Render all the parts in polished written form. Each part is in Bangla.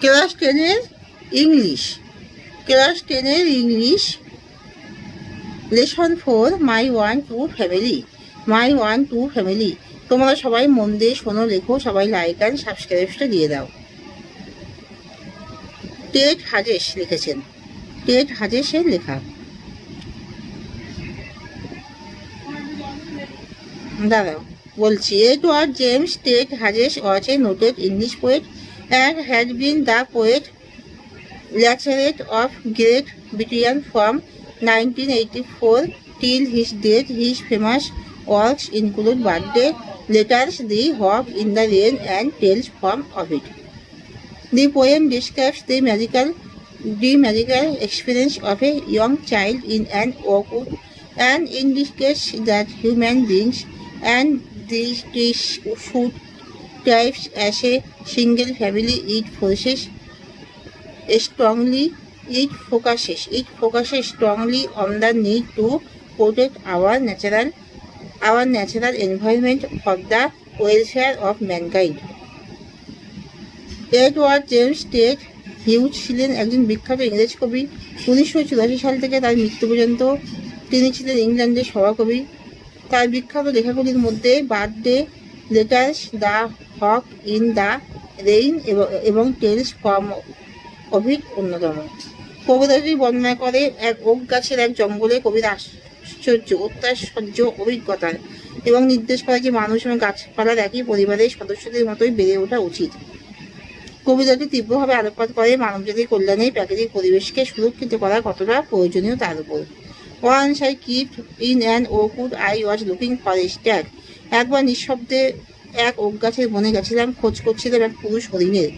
ক্লাস টেনের ইংলিশ লেসন 4 মাই 1-2 ফ্যামিলি। তোমরা সবাই মন দিয়ে শোনো, লেখো, সবাই লাইক অ্যান্ড সাবস্ক্রাইবটা দিয়ে দাও। টেড হাজেস লিখেছেন, টেড হাজেসের লেখা। দাঁড়াও বলছি, Edward James Ted Hughes was a noted English poet and had been the poet laureate of Great Britain from 1984 till his death. His famous works include Birthday Letters, The Hawk in the Rain, and Tales from Ovid. The poem describes the magical experience of a young child in an orchard and indicates that human beings and these should thrive as a single family. It focuses strongly on the need to protect our natural environment for the welfare of mankind. Edward James Ted huge ছিলেন একজন বিখ্যাত ইংরেজ কবি। 1984 সাল থেকে তার মৃত্যু পর্যন্ত তিনি ছিলেন ইংল্যান্ডের সভাকবি। তার বিখ্যাত লেখাগুলির মধ্যে Birthday Letters, The Hawk in the Rain এবং টেলস ফ্রম অভিড অন্যতম। কবিতাটি বর্ণনা করে এক ওক গাছের এক জঙ্গলে কবির অত্যাশ্চর্য অভিজ্ঞতার এবং নির্দেশ করে যে মানুষ এবং গাছপালার একই পরিবারের সদস্যদের মতোই বেড়ে ওঠা উচিত। কবিতাটি তীব্রভাবে আলোকপাত করে মানবজাতির কল্যাণে প্রাকৃতিক পরিবেশকে সুরক্ষিত করা কতটা প্রয়োজনীয় তার উপর। Once I kept in an orchard, I was looking for a stag. একবার নিঃশব্দে এক ওক গাছের বনে গেছিলাম, খোঁজ করছিলাম এক পুরুষ হরিণের।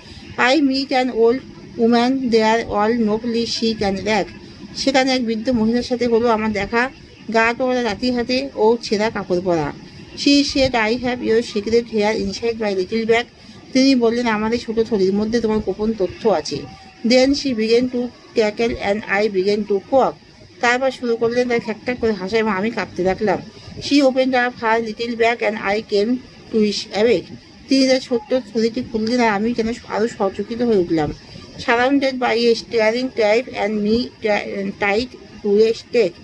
I meet an old woman there, all nobly chic and ragged. সেখানে এক বৃদ্ধ মহিলার সাথে হলো আমার দেখা, গা টোড়া রাতি হাতে ও ছেঁড়া কাপড় পরা। She said, I have your secret here inside my little bag. তিনি বললেন, আমাদের ছোট থলির মধ্যে তোমার গোপন তথ্য আছে। Then she began to cackle and I began to quack. তারপর শুরু করলেন তার খ্যাকখ্যাক করে হাসা এবং আমি কাঁপতে লাগলাম। She opened up her little bag and I came to awake. তিনি তার ছোট্ট থলিটি খুললেন আর আমি যেন আরও সচকিত হয়ে উঠলাম। Surrounded by a staring tribe and me tied to a stake.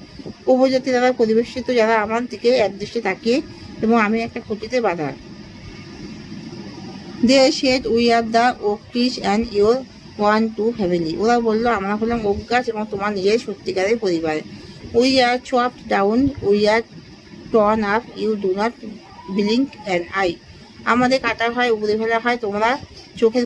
উপজাতি দ্বারা পরিবেষ্টিত, যারা আমার দিকে একদৃষ্টে তাকিয়ে এবং আমি একটা খুঁটিতে বাঁধা। They said, we are the oak trees and your 1-2 family. ওরা বলল, আমরা হলাম ওক গাছ এবং তোমার নিজের সত্যিকারের পরিবার। We are chopped down, we are torn up, you do not blink an eye. আমাদের কাটা হয়, উপড়ে ফেলা হয়, তোমরা চোখের